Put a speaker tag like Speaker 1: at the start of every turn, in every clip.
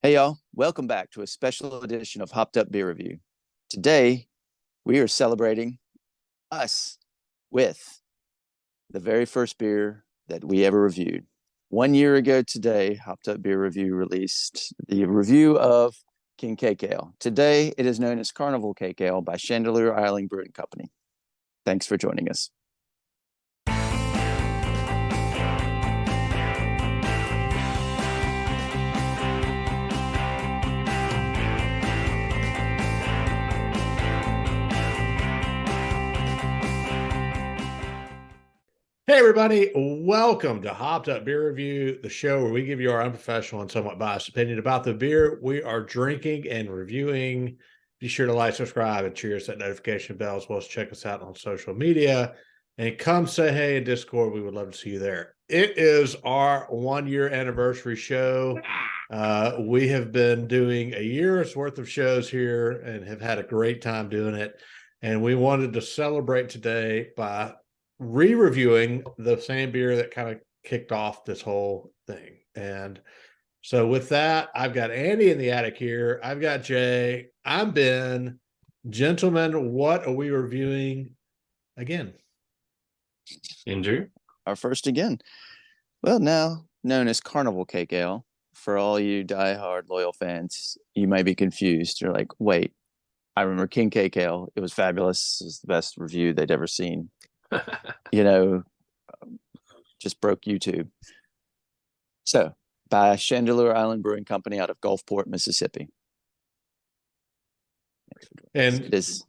Speaker 1: Hey y'all, welcome back to a special edition of Hopped Up Beer Review. Today, we are celebrating us with the very first beer that we ever reviewed. 1 year ago today, Hopped Up Beer Review released the review of King Cake Ale. Today, it is known as Carnival Cake Ale by Chandeleur Brewing Company. Thanks for joining us.
Speaker 2: Hey, everybody. Welcome to Hopped Up Beer Review, the show where we give you our unprofessional and somewhat biased opinion about the beer we are drinking and reviewing. Be sure to like, subscribe, and cheers that notification bell, as well as check us out on social media. And come say hey in Discord. We would love to see you there. It is our 1-year anniversary show. We have been doing a year's worth of shows here and have had a great time doing it. And we wanted to celebrate today by re-reviewing the same beer that kind of kicked off this whole thing. And so with that, I've got Andy in the attic here. I've got Jay. I'm Ben. Gentlemen, what are we reviewing again?
Speaker 3: Andrew?
Speaker 1: Our first again. Well, now known as Carnival Cake Ale. For all you diehard loyal fans, you may be confused. You're like, wait, I remember King Cake Ale. It was fabulous. It was the best review they'd ever seen. Just broke YouTube. So, by Chandeleur Island Brewing Company out of Gulfport, Mississippi.
Speaker 2: And
Speaker 1: it is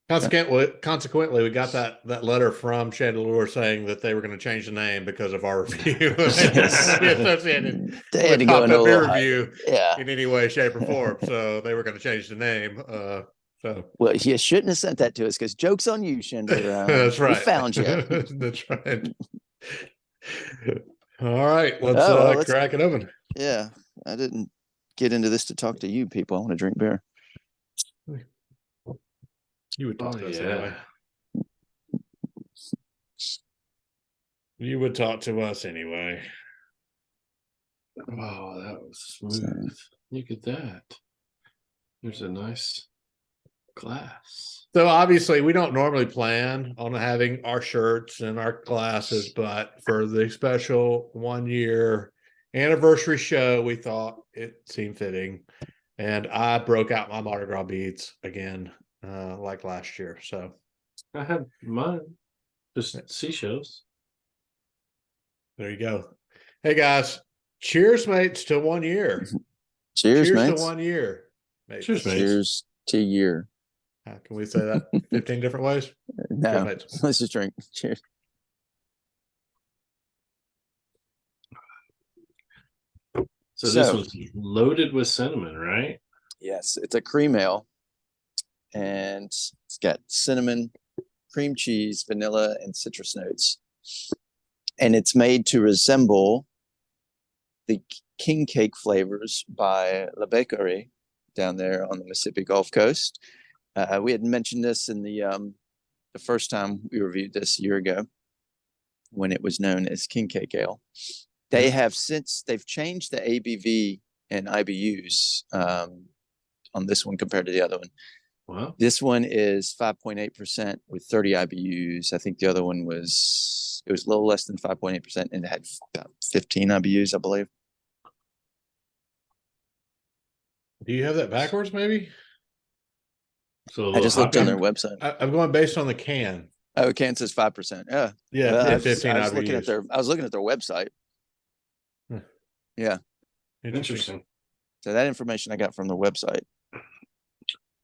Speaker 2: consequently, we got that letter from Chandeleur saying that they were going to change the name because of our review.
Speaker 1: Yes.
Speaker 2: They had to go into beer review
Speaker 1: yeah.
Speaker 2: in any way, shape, or form. So they were going to change the name.
Speaker 1: Well, you shouldn't have sent that to us because joke's on you, Chandeleur.
Speaker 2: That's right.
Speaker 1: We found you.
Speaker 2: That's right. All right, let's crack it open.
Speaker 1: Yeah, I didn't get into this to talk to you people. I want to drink beer.
Speaker 2: You would talk to us anyway. You would talk to us anyway.
Speaker 3: Oh, that was smooth. Look at that. There's a nice glass.
Speaker 2: So obviously we don't normally plan on having our shirts and our glasses, but for the special 1-year anniversary show, we thought it seemed fitting. And I broke out my Mardi Gras beads again, like last year. So
Speaker 3: I had mine, just seashells.
Speaker 2: There you go. Hey guys, cheers, mates, to 1 year.
Speaker 1: Cheers, mates.
Speaker 2: To 1 year.
Speaker 3: Mates. Cheers, mates.
Speaker 1: Cheers to year.
Speaker 2: Can we say that 15 different ways?
Speaker 1: No, let's just drink. Cheers.
Speaker 3: So this was loaded with cinnamon, right?
Speaker 1: Yes, it's a cream ale. And it's got cinnamon, cream cheese, vanilla, and citrus notes. And it's made to resemble the king cake flavors by La Bakerie down there on the Mississippi Gulf Coast. We had mentioned this in the first time we reviewed this a year ago when it was known as King Cake Ale. They have since they've changed the ABV and IBUs on this one compared to the other one.
Speaker 3: Wow.
Speaker 1: This one is 5.8% with 30 IBUs. I think the other one was a little less than 5.8% and it had about 15 IBUs, I believe.
Speaker 2: Do you have that backwards, maybe?
Speaker 1: So I just looked on their website.
Speaker 2: I'm going based on the can.
Speaker 1: Oh, can says 5%. Yeah.
Speaker 2: Yeah.
Speaker 1: Well,
Speaker 2: 15
Speaker 1: I was looking at their website. Yeah.
Speaker 2: Interesting.
Speaker 1: So that information I got from the website.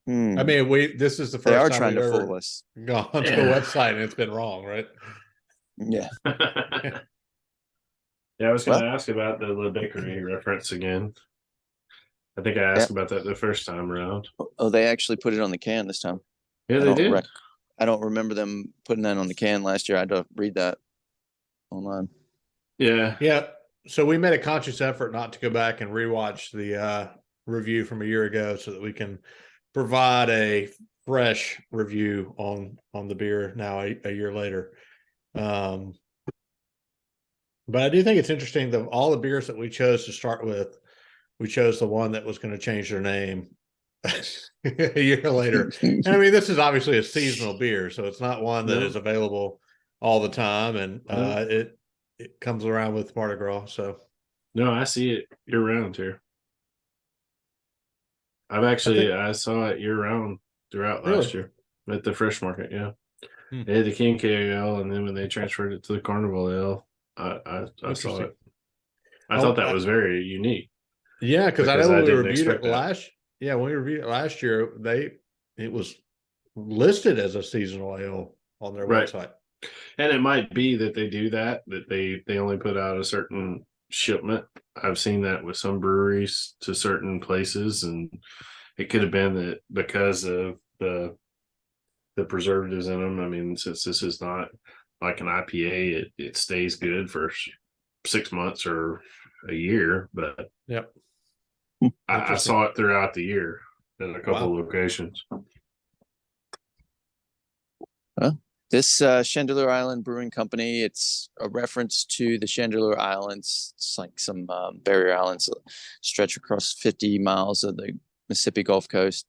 Speaker 2: I mean, this is the first
Speaker 1: they are
Speaker 2: time
Speaker 1: trying to fool us.
Speaker 2: Gone to the website and it's been wrong, right?
Speaker 1: Yeah.
Speaker 3: I was going to ask about the La Bakerie reference again. I think I asked about that the first time around.
Speaker 1: Oh, they actually put it on the can this time.
Speaker 3: Yeah, they did.
Speaker 1: I don't remember them putting that on the can last year. I had to read that online.
Speaker 3: Yeah.
Speaker 2: Yeah. So we made a conscious effort not to go back and rewatch the review from a year ago so that we can provide a fresh review on the beer now a year later. But I do think it's interesting that all the beers that we chose to start with we chose the one that was going to change their name a year later. And I mean, this is obviously a seasonal beer, so it's not one that is available all the time, and it comes around with Mardi Gras. So
Speaker 3: No, I see it year round here. I saw it year round throughout last year at the fresh market. Yeah, they had the King KL, and then when they transferred it to the Carnival Ale, I saw it. I thought that was very unique.
Speaker 2: Yeah, because I know when we reviewed it when we reviewed it last year, it was listed as a seasonal ale on their website.
Speaker 3: And it might be that they do that they only put out a certain shipment. I've seen that with some breweries to certain places, and it could have been that because of the preservatives in them. I mean, since this is not like an IPA, it stays good for 6 months or a year. But
Speaker 2: yep,
Speaker 3: I saw it throughout the year in a couple of locations.
Speaker 1: This Chandeleur Island Brewing Company, it's a reference to the Chandeleur Islands. It's like some barrier islands that stretch across 50 miles of the Mississippi Gulf Coast.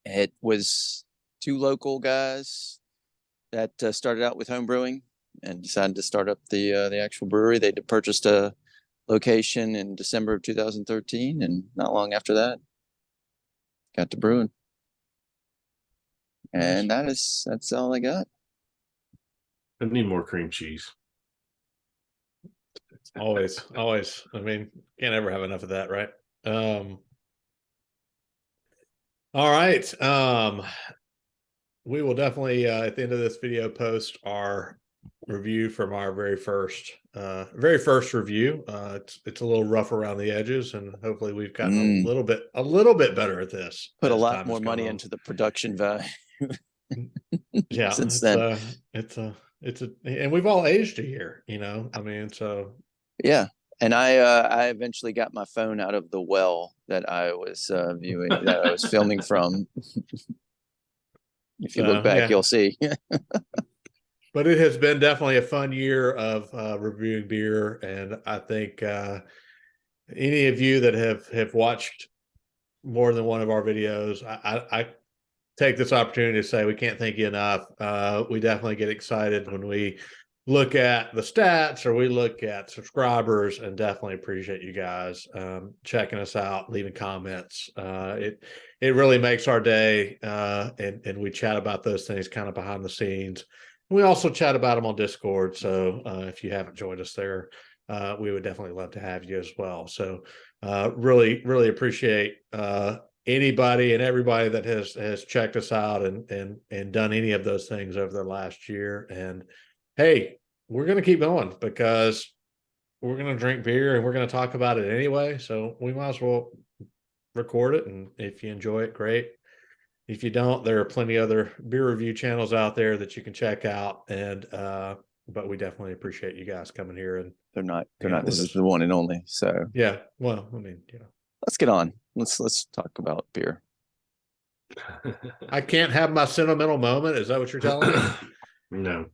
Speaker 1: It was 2 local guys that started out with home brewing and decided to start up the actual brewery. They purchased a location in December of 2013, and not long after that, got to brewing. And that's all I got.
Speaker 3: I need more cream cheese.
Speaker 2: Always. I mean, can't ever have enough of that, right? All right. We will definitely at the end of this video post our review from our very first review. It's a little rough around the edges, and hopefully we've gotten a little bit better at this.
Speaker 1: Put a lot more money into the production value.
Speaker 2: Yeah,
Speaker 1: since then.
Speaker 2: And we've all aged a year, I mean, so
Speaker 1: yeah. And I eventually got my phone out of the well that I was that I was filming from. If you look back, you'll see.
Speaker 2: But it has been definitely a fun year of reviewing beer, and I think any of you that have watched more than one of our videos, I take this opportunity to say we can't thank you enough. We definitely get excited when we look at the stats or we look at subscribers, and definitely appreciate you guys checking us out, leaving comments. It really makes our day, and we chat about those things kind of behind the scenes. We also chat about them on Discord. So if you haven't joined us there, we would definitely love to have you as well. So really, really appreciate anybody and everybody that has checked us out and done any of those things over the last year. And hey, we're going to keep going because we're going to drink beer and we're going to talk about it anyway. So we might as well record it. And if you enjoy it, great. If you don't, there are plenty other beer review channels out there that you can check out. And but we definitely appreciate you guys coming here. And
Speaker 1: they're not. This is the one and only. So
Speaker 2: yeah. Well, I mean,
Speaker 1: let's get on. Let's talk about beer.
Speaker 2: I can't have my sentimental moment. Is that what you're telling me?
Speaker 3: No,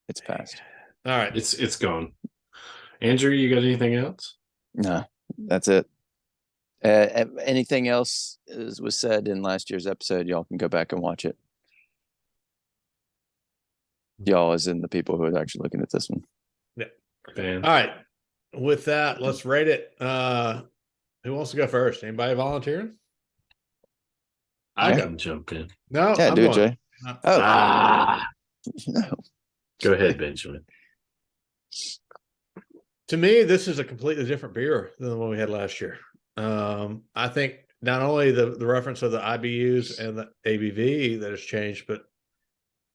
Speaker 1: it's past.
Speaker 2: All right,
Speaker 3: it's gone. Andrew, you got anything else?
Speaker 1: No, that's it. Anything else was said in last year's episode, y'all can go back and watch it. Y'all as in the people who are actually looking at this one.
Speaker 2: Yeah. All right. With that, let's rate it. Who wants to go first? Anybody volunteering?
Speaker 3: I can jump in.
Speaker 2: No,
Speaker 1: yeah, do it, Jay.
Speaker 3: No. Go ahead, Benjamin.
Speaker 2: To me, this is a completely different beer than the one we had last year. I think not only the reference of the IBUs and the ABV that has changed, but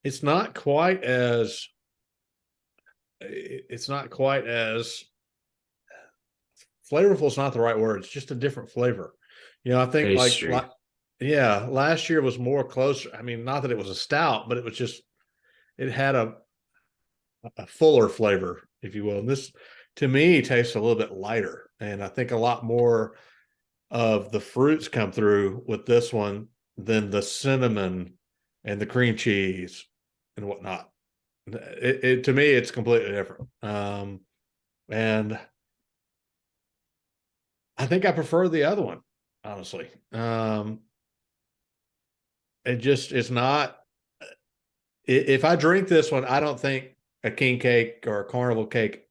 Speaker 2: it's not quite as flavorful. Is not the right word. It's just a different flavor. I think last year was more closer. I mean, not that it was a stout, but it had a fuller flavor, if you will. And this, to me, tastes a little bit lighter. And I think a lot more of the fruits come through with this one than the cinnamon and the cream cheese and whatnot. To me, it's completely different. And I think I prefer the other one, honestly. It's not. If I drink this one, I don't think a king cake or a carnival cake.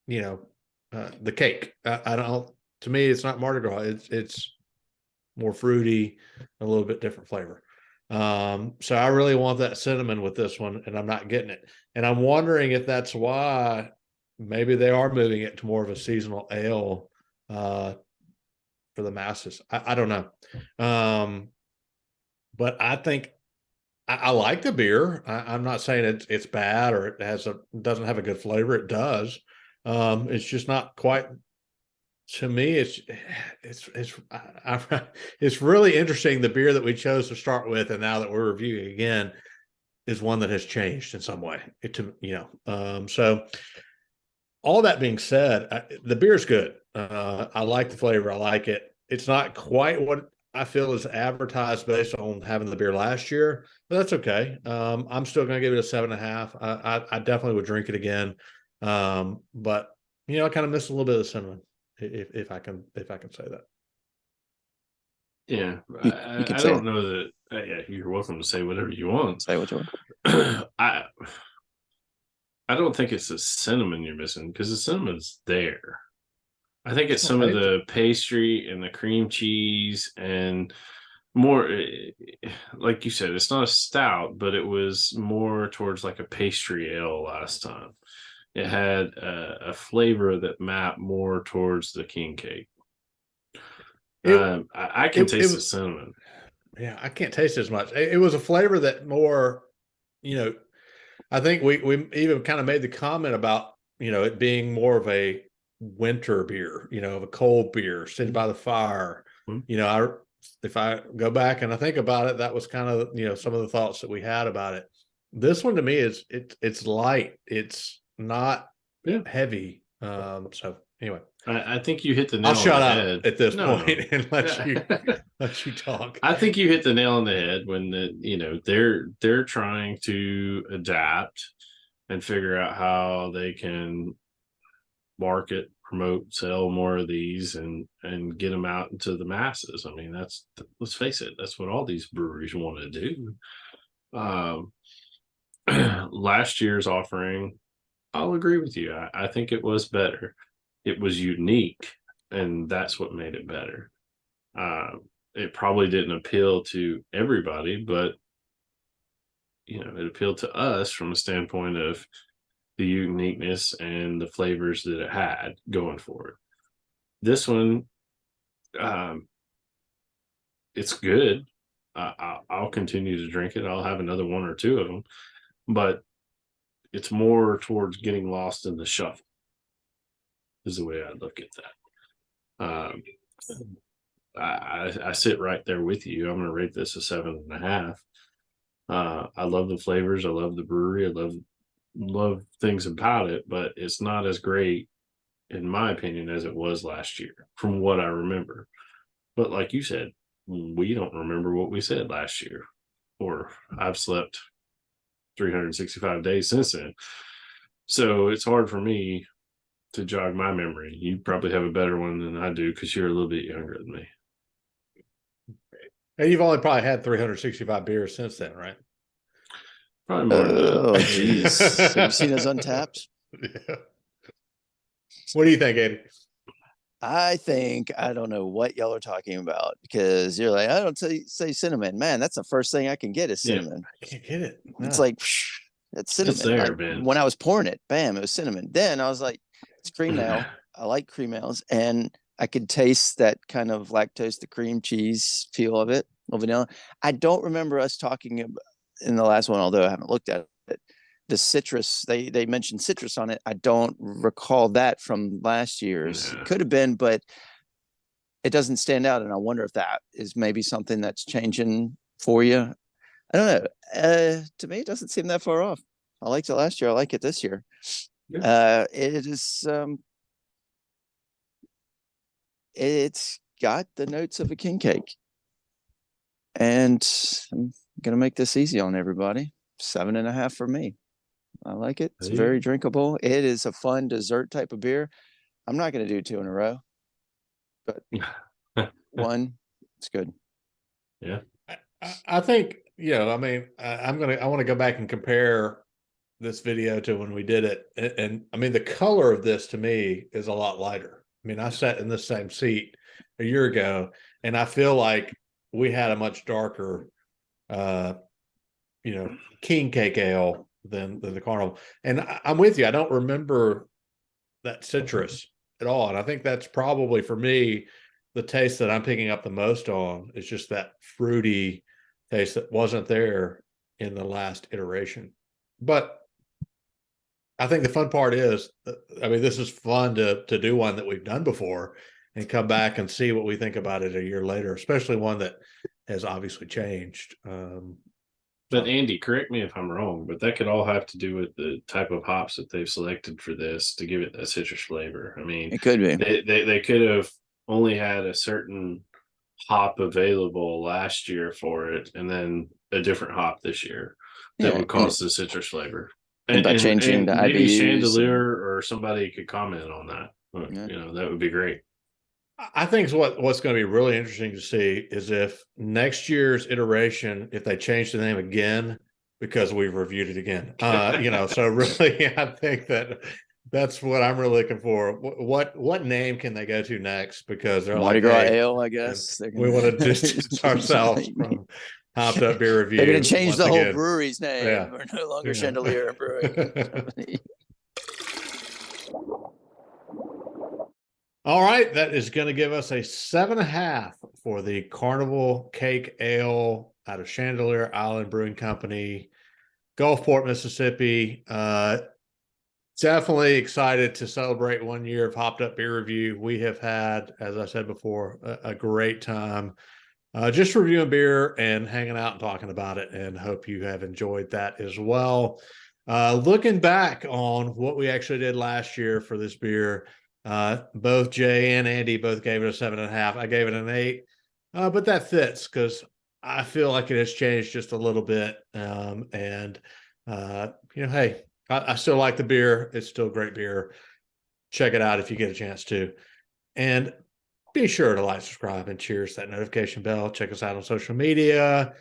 Speaker 2: The cake. I don't. To me, it's not Mardi Gras. It's more fruity, a little bit different flavor. So I really want that cinnamon with this one, and I'm not getting it. And I'm wondering if that's why maybe they are moving it to more of a seasonal ale for the masses. I don't know. But I think I like the beer. I'm not saying it's bad or it doesn't have a good flavor. It does. It's just not quite. To me, it's really interesting. The beer that we chose to start with, and now that we're reviewing again, is one that has changed in some way. So all that being said, the beer's good. I like the flavor. I like it. It's not quite what I feel is advertised based on having the beer last year, but that's okay. I'm still going to give it a 7.5. I definitely would drink it again. But I kind of miss a little bit of the cinnamon, if I can say that.
Speaker 3: Yeah,
Speaker 1: You can
Speaker 3: I
Speaker 1: say
Speaker 3: don't
Speaker 1: it.
Speaker 3: know that. Yeah, you're welcome to say whatever you want.
Speaker 1: Say what you want.
Speaker 3: I don't think it's the cinnamon you're missing, because the cinnamon's there. I think it's some of the pastry and the cream cheese and more, like you said, it's not a stout, but it was more towards like a pastry ale last time. It had a flavor that mapped more towards the king cake. I can taste the cinnamon.
Speaker 2: Yeah, I can't taste it as much. It was a flavor that more, I think we even kind of made the comment about, it being more of a winter beer, of a cold beer sitting by the fire.
Speaker 3: Mm-hmm.
Speaker 2: If I go back and I think about it, that was kind of, some of the thoughts that we had about it. This one to me it's light. It's not heavy. So anyway,
Speaker 3: I think you hit the nail
Speaker 2: I'll
Speaker 3: on
Speaker 2: shut
Speaker 3: the
Speaker 2: up
Speaker 3: head
Speaker 2: at this point and let you talk.
Speaker 3: I think you hit the nail on the head when they're trying to adapt and figure out how they can market, promote, sell more of these and get them out into the masses. I mean, let's face it, that's what all these breweries want to do. Last year's offering, I'll agree with you. I think it was better. It was unique, and that's what made it better. It probably didn't appeal to everybody, but it appealed to us from a standpoint of the uniqueness and the flavors that it had going for it. This one, it's good. I'll continue to drink it. I'll have another one or two of them, but it's more towards getting lost in the shuffle is the way I look at that. I sit right there with you. I'm going to rate this a 7.5. I love the flavors. I love the brewery. I love things about it, but it's not as great, in my opinion, as it was last year, from what I remember. But like you said, we don't remember what we said last year, or I've slept 365 days since then. So it's hard for me to jog my memory. You probably have a better one than I do because you're a little bit younger than me.
Speaker 2: And you've only probably had 365 beers since then, right?
Speaker 3: Probably more than that.
Speaker 1: Oh, geez. Have you seen us Untapped?
Speaker 2: Yeah. What do you think, Eddie?
Speaker 1: I don't know what y'all are talking about, because you're like, I don't say cinnamon. Man, that's the first thing I can get is cinnamon.
Speaker 2: I can't get it.
Speaker 1: It's like, that's cinnamon.
Speaker 3: It's there,
Speaker 1: like,
Speaker 3: man.
Speaker 1: when I was pouring it, bam, it was cinnamon. Then I was like, it's cream ale. I like cream ales, and I could taste that kind of lactose to cream cheese feel of it, or vanilla. I don't remember us talking about, in the last one, although I haven't looked at it, the citrus. They mentioned citrus on it. I don't recall that from last year's.
Speaker 3: Yeah.
Speaker 1: Could have been, but it doesn't stand out, and I wonder if that is maybe something that's changing for you. I don't know. To me, it doesn't seem that far off. I liked it last year. I like it this year.
Speaker 3: Yeah.
Speaker 1: It is. It's got the notes of a king cake, and I'm gonna make this easy on everybody. 7.5 for me. I like it. It's very drinkable. It is a fun dessert type of beer. I'm not gonna do 2 in a row. but one, it's good.
Speaker 3: Yeah.
Speaker 2: I think, I mean, I want to go back and compare this video to when we did it. And I mean, the color of this to me is a lot lighter. I mean, I sat in the same seat a year ago and I feel like we had a much darker, king cake ale than the Carnival. And I'm with you. I don't remember that citrus at all. And I think that's probably for me, the taste that I'm picking up the most on is just that fruity taste that wasn't there in the last iteration. But I think the fun part is, I mean, this is fun to do one that we've done before and come back and see what we think about it a year later, especially one that has obviously changed.
Speaker 3: But Andy, correct me if I'm wrong, but that could all have to do with the type of hops that they've selected for this to give it a citrus flavor. I mean,
Speaker 1: It could be.
Speaker 3: they could have only had a certain hop available last year for it, and then a different hop this year that would cause the citrus flavor.
Speaker 1: And by changing the
Speaker 3: maybe
Speaker 1: IBUs
Speaker 3: Chandeleur or somebody could comment on that. That would be great.
Speaker 2: I think what's going to be really interesting to see is if next year's iteration, if they change the name again, because we've reviewed it again, so really, I think that's what I'm really looking for. What name can they go to next? Because they're
Speaker 1: Mardi
Speaker 2: like,
Speaker 1: Gras
Speaker 2: hey,
Speaker 1: Ale, I guess.
Speaker 2: we want to distance ourselves from Hopped Up Beer Review.
Speaker 1: They're going to change the whole
Speaker 2: again.
Speaker 1: brewery's name.
Speaker 2: Yeah.
Speaker 1: We're no longer Chandeleur Brewing.
Speaker 2: All right, that is going to give us a 7.5 for the Carnival Cake Ale out of Chandeleur Island Brewing Company, Gulfport, Mississippi. Definitely excited to celebrate 1 year of Hopped Up Beer Review. We have had, as I said before, a great time just reviewing beer and hanging out and talking about it, and hope you have enjoyed that as well. Looking back on what we actually did last year for this beer, both Jay and Andy both gave it a 7.5. I gave it an 8, but that fits because I feel like it has changed just a little bit. Hey, I still like the beer. It's still great beer. Check it out if you get a chance to. And be sure to like, subscribe, and cheers that notification bell. Check us out on social media.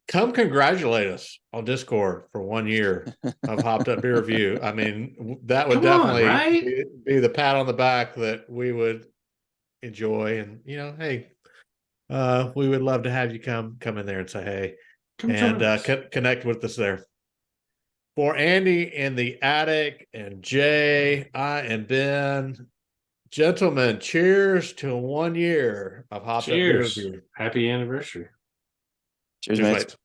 Speaker 2: Come congratulate us on Discord for 1 year of Hopped Up Beer Review. I mean, that would definitely be the pat on the back that we would enjoy. And, hey, we would love to have you come in there and say, hey, connect with us there. For Andy in the attic and Jay, I am Ben. Gentlemen, cheers to 1 year of Hopped Up Beer Review.
Speaker 3: Happy anniversary.
Speaker 1: Cheers, mates.